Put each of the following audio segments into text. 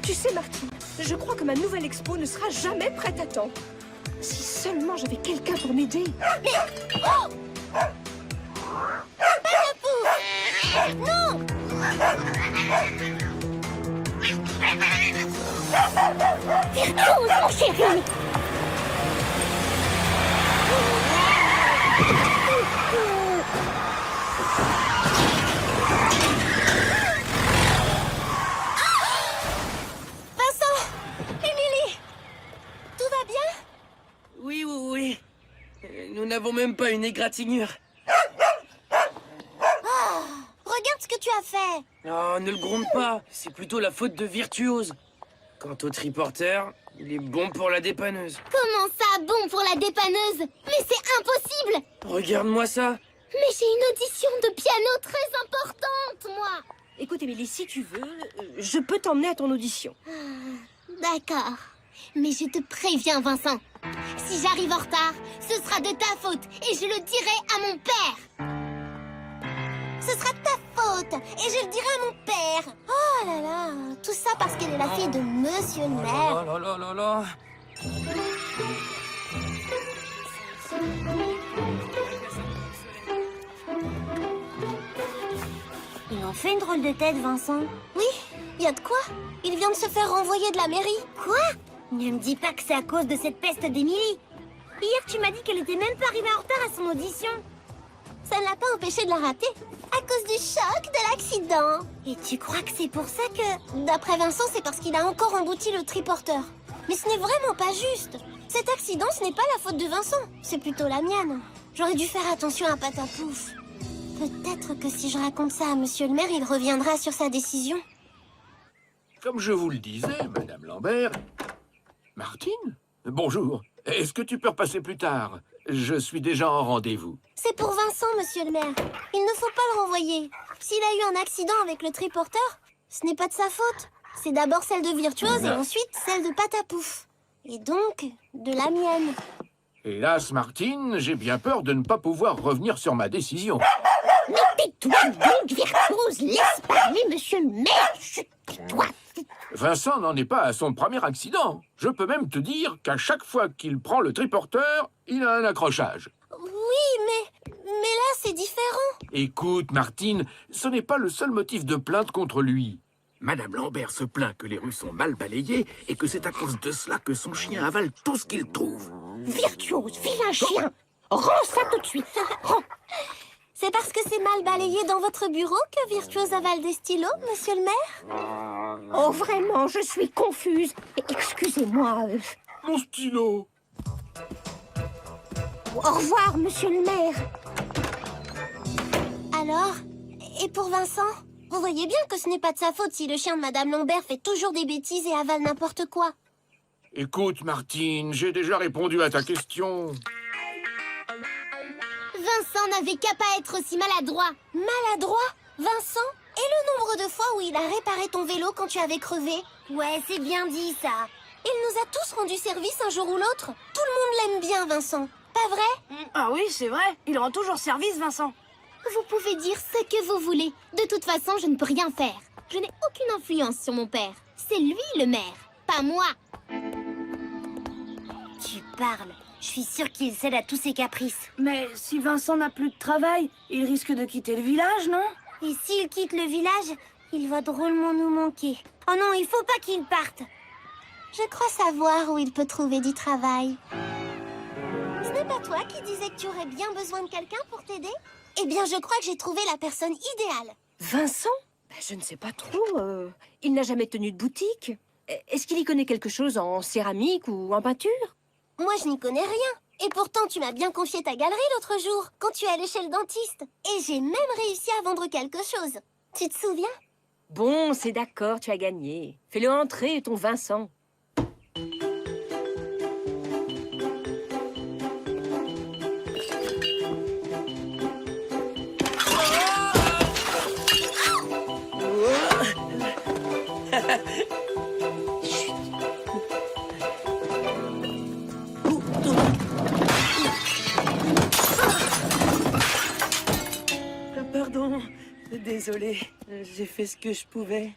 Tu sais, Martine, je crois que ma nouvelle expo ne sera jamais prête à temps. Si seulement j'avais quelqu'un pour m'aider. Oh! Non! Virtuose, mon chéri! Vincent! Émilie! Tout va bien? Oui, oui, oui. Nous n'avons même pas une égratignure. Regarde ce que tu as fait! Oh, ne le gronde pas. C'est plutôt la faute de Virtuose. Quant au triporteur, il est bon pour la dépanneuse. Comment ça, bon pour la dépanneuse? Mais c'est impossible! Regarde-moi ça. Mais j'ai une audition de piano très importante, moi! Écoute, Émilie, si tu veux, je peux t'emmener à ton audition. D'accord. Mais je te préviens, Vincent. Si j'arrive en retard, ce sera de ta faute et je le dirai à mon père. Ce sera de ta faute et je le dirai à mon père. Oh là là, tout ça parce qu'elle est la fille de Monsieur le maire. Oh là là là là. Il en fait une drôle de tête, Vincent. Oui, y a de quoi. Il vient de se faire renvoyer de la mairie. Quoi? Ne me dis pas que c'est à cause de cette peste d'Émilie. Hier, tu m'as dit qu'elle était même pas arrivée en retard à son audition. Ça ne l'a pas empêchée de la rater. À cause du choc de l'accident. Et tu crois que c'est pour ça que... D'après Vincent, c'est parce qu'il a encore embouti le triporteur. Mais ce n'est vraiment pas juste. Cet accident, ce n'est pas la faute de Vincent. C'est plutôt la mienne. J'aurais dû faire attention à Patapouf. Peut-être que si je raconte ça à Monsieur le maire, il reviendra sur sa décision. Comme je vous le disais, Madame Lambert... Martine? Bonjour. Est-ce que tu peux repasser plus tard? Je suis déjà en rendez-vous. C'est pour Vincent, Monsieur le maire. Il ne faut pas le renvoyer. S'il a eu un accident avec le triporteur, ce n'est pas de sa faute. C'est d'abord celle de Virtuose et ensuite celle de Patapouf. Et donc, de la mienne. Hélas, Martine, j'ai bien peur de ne pas pouvoir revenir sur ma décision. Mais tais-toi donc, Virtuose. Laisse parler Monsieur le maire. Chut, tais-toi. Vincent n'en est pas à son premier accident. Je peux même te dire qu'à chaque fois qu'il prend le triporteur, il a un accrochage. Oui, mais là, c'est différent. Écoute, Martine, ce n'est pas le seul motif de plainte contre lui. Madame Lambert se plaint que les rues sont mal balayées et que c'est à cause de cela que son chien avale tout ce qu'il trouve. Virtuose, vilain chien. Rends ça tout de suite. Rends. C'est parce que c'est mal balayé dans votre bureau que Virtuose avale des stylos, Monsieur le maire? Oh, vraiment, je suis confuse. Excusez-moi. Mon stylo. Au revoir, Monsieur le maire. Alors? Et pour Vincent? Vous voyez bien que ce n'est pas de sa faute si le chien de Madame Lambert fait toujours des bêtises et avale n'importe quoi. Écoute, Martine, j'ai déjà répondu à ta question. Vincent n'avait qu'à pas être aussi maladroit. Maladroit? Vincent? Et le nombre de fois où il a réparé ton vélo quand tu avais crevé? Ouais, c'est bien dit, ça. Il nous a tous rendu service un jour ou l'autre. Tout le monde l'aime bien, Vincent. Pas vrai? Ah oui, c'est vrai. Il rend toujours service, Vincent. Vous pouvez dire ce que vous voulez. De toute façon, je ne peux rien faire. Je n'ai aucune influence sur mon père. C'est lui le maire, pas moi. Tu parles. Je suis sûre qu'il cède à tous ses caprices. Mais si Vincent n'a plus de travail, il risque de quitter le village, non? Et s'il quitte le village, il va drôlement nous manquer. Oh non, il faut pas qu'il parte. Je crois savoir où il peut trouver du travail. Ce n'est pas toi qui disais que tu aurais bien besoin de quelqu'un pour t'aider? Eh bien, je crois que j'ai trouvé la personne idéale. Vincent? Je ne sais pas trop. Il n'a jamais tenu de boutique. Est-ce qu'il y connaît quelque chose en céramique ou en peinture? Moi, je n'y connais rien. Et pourtant, tu m'as bien confié ta galerie l'autre jour, quand tu es allé chez le dentiste. Et j'ai même réussi à vendre quelque chose. Tu te souviens? Bon, c'est d'accord, tu as gagné. Fais-le entrer, ton Vincent. Désolé, j'ai fait ce que je pouvais.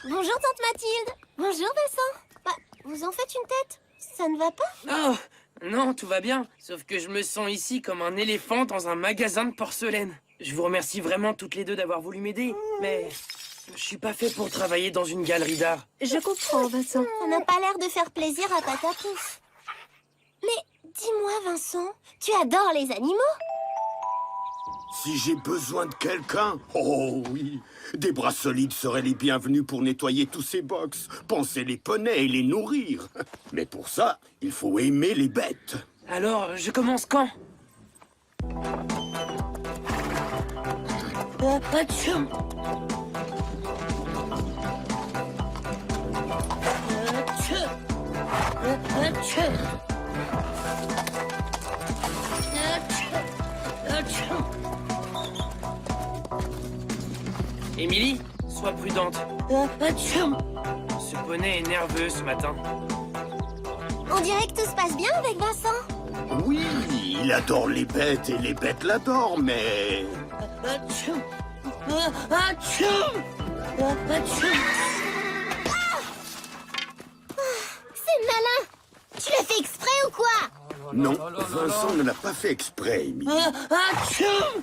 Bonjour, tante Mathilde. Bonjour, Vincent. Bah, vous en faites une tête? Ça ne va pas? Oh, non, tout va bien. Sauf que je me sens ici comme un éléphant dans un magasin de porcelaine. Je vous remercie vraiment toutes les deux d'avoir voulu m'aider, mais je suis pas fait pour travailler dans une galerie d'art. Je comprends, Vincent. Ça n'a pas l'air de faire plaisir à Patapouf. Mais dis-moi, Vincent, tu adores les animaux? Si j'ai besoin de quelqu'un, oh oui, des bras solides seraient les bienvenus pour nettoyer tous ces box, panser les poneys et les nourrir. Mais pour ça, il faut aimer les bêtes. Alors, je commence quand? Atchoum. Émilie, sois prudente. Ce poney est nerveux ce matin. On dirait que tout se passe bien avec Vincent. Oui, il adore les bêtes et les bêtes l'adorent, mais... C'est malin. Tu l'as fait exprès ou quoi? Non, Vincent ne l'a pas fait exprès, Amy.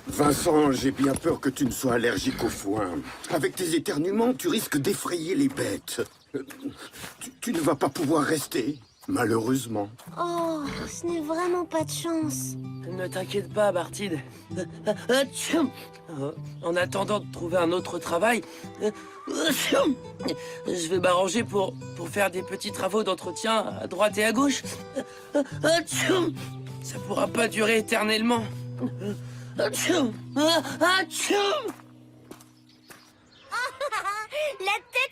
Vincent, j'ai bien peur que tu ne sois allergique au foin. Avec tes éternuements, tu risques d'effrayer les bêtes. Tu ne vas pas pouvoir rester, malheureusement. Oh, ce n'est vraiment pas de chance. Ne t'inquiète pas, Bartide. En attendant de trouver un autre travail, je vais m'arranger pour faire des petits travaux d'entretien à droite et à gauche. Ça pourra pas durer éternellement. La tête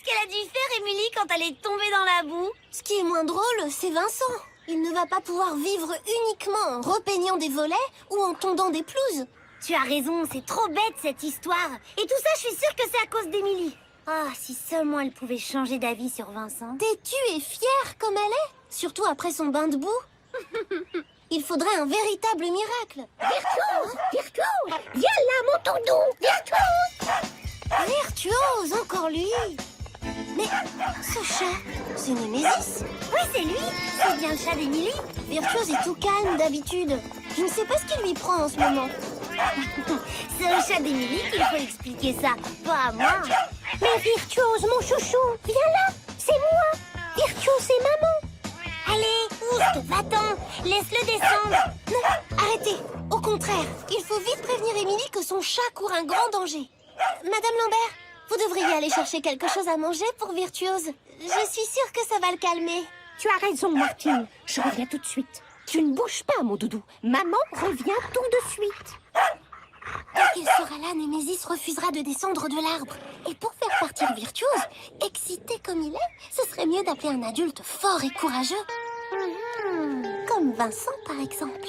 qu'elle a dû faire, Émilie, quand elle est tombée dans la boue. Ce qui est moins drôle, c'est Vincent. Il ne va pas pouvoir vivre uniquement en repeignant des volets ou en tondant des pelouses. Tu as raison, c'est trop bête cette histoire. Et tout ça, je suis sûre que c'est à cause d'Émilie. Ah, si seulement elle pouvait changer d'avis sur Vincent. Têtue et fière comme elle est, surtout après son bain de boue. Il faudrait un véritable miracle. Virtuose, virtuose, viens là, mon tonton, virtuose. Virtuose, encore lui. Mais ce chat, c'est Némésis. Oui, c'est lui. C'est bien le chat d'Émilie. Virtuose est tout calme d'habitude. Je ne sais pas ce qui lui prend en ce moment. C'est au chat d'Émilie qu'il faut expliquer ça, pas à moi. Mais Virtuose, mon chouchou, viens là. C'est moi. Virtuose, c'est maman. Allez, oust, va-t'en. Laisse-le descendre. Non, arrêtez. Au contraire, il faut vite prévenir Émilie que son chat court un grand danger. Madame Lambert, vous devriez aller chercher quelque chose à manger pour Virtuose. Je suis sûre que ça va le calmer. Tu as raison, Martine. Je reviens tout de suite. Tu ne bouges pas, mon doudou. Maman revient tout de suite. Dès qu'il sera là, Némésis refusera de descendre de l'arbre. Et pour faire partir Virtuose, excité comme il est, ce serait mieux d'appeler un adulte fort et courageux. Comme Vincent, par exemple.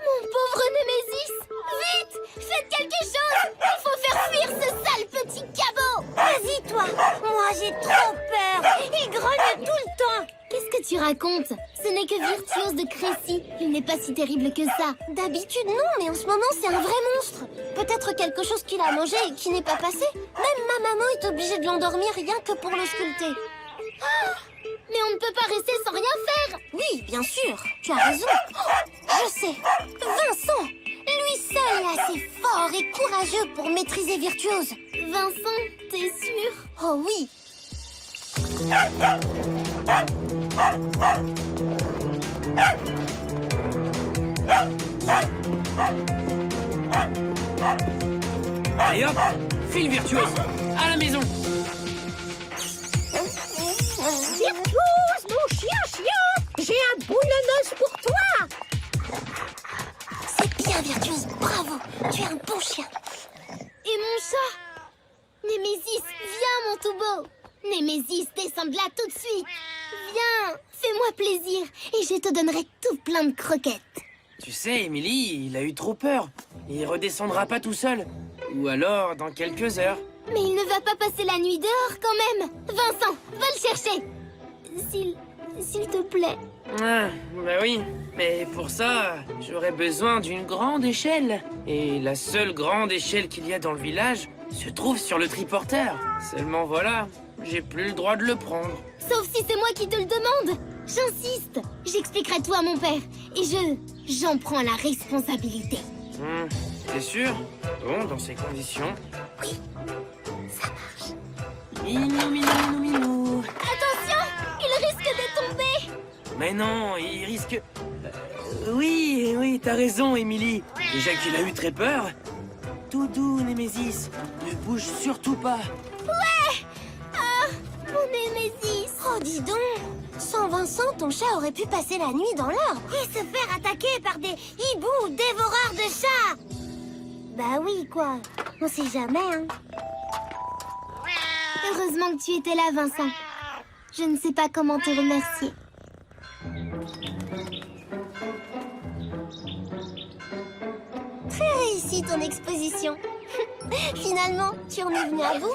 Mon pauvre Némésis! Vite! Faites quelque chose! Il faut faire fuir ce sale petit cabot! Vas-y, toi! Moi, j'ai trop peur! Il grogne tout le temps! Qu'est-ce que tu racontes? Ce n'est que Virtuose de Crécy. Il n'est pas si terrible que ça. D'habitude, non, mais en ce moment, c'est un vrai monstre. Peut-être quelque chose qu'il a mangé et qui n'est pas passé. Même ma maman est obligée de l'endormir rien que pour le sculpter. Ah! Mais on ne peut pas rester sans rien faire. Oui, bien sûr, tu as raison. Oh, je sais, Vincent, lui seul est assez fort et courageux pour maîtriser Virtuose. Vincent, t'es sûr? Oh oui. Allez hop, file Virtuose, à la maison. Virtuose, mon chien, j'ai un boulonneuse pour toi. C'est bien, Virtuose, bravo, tu es un bon chien. Et mon chat? Némésis, viens, mon tout beau. Némésis, descends de là tout de suite. Viens, fais-moi plaisir et je te donnerai tout plein de croquettes. Tu sais, Émilie, il a eu trop peur. Il redescendra pas tout seul. Ou alors dans quelques heures. Mais il ne va pas passer la nuit dehors quand même. Vincent, va le chercher. S'il te plaît. Ah, bah oui. Mais pour ça, j'aurais besoin d'une grande échelle. Et la seule grande échelle qu'il y a dans le village se trouve sur le triporteur. Seulement voilà, j'ai plus le droit de le prendre. Sauf si c'est moi qui te le demande. J'insiste. J'expliquerai tout à mon père. Et j'en prends la responsabilité. T'es sûr? Bon, dans ces conditions... Oui, ça marche. Minou, minou, minou. Attention, il risque de tomber. Mais non, il risque... oui, t'as raison, Émilie. Déjà qu'il a eu très peur. Tout doux, Némésis. Ne bouge surtout pas. Ouais. Ah, mon Némésis. Oh, dis donc. Sans Vincent, ton chat aurait pu passer la nuit dans l'arbre. Et se faire attaquer par des hiboux dévoreurs de chats. Bah oui, quoi. On sait jamais, hein. Heureusement que tu étais là, Vincent. Je ne sais pas comment te remercier. Très réussi ton exposition. Finalement, tu en es venu à bout.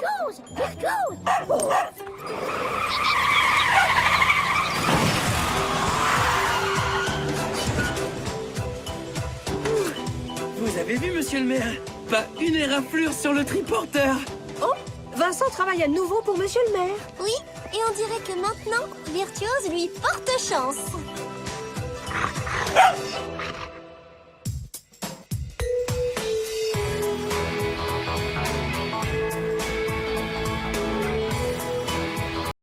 Vous avez vu, monsieur le maire? Pas une éraflure sur le triporteur. Oh, Vincent travaille à nouveau pour monsieur le maire. Oui, et on dirait que maintenant, Virtuose lui porte chance.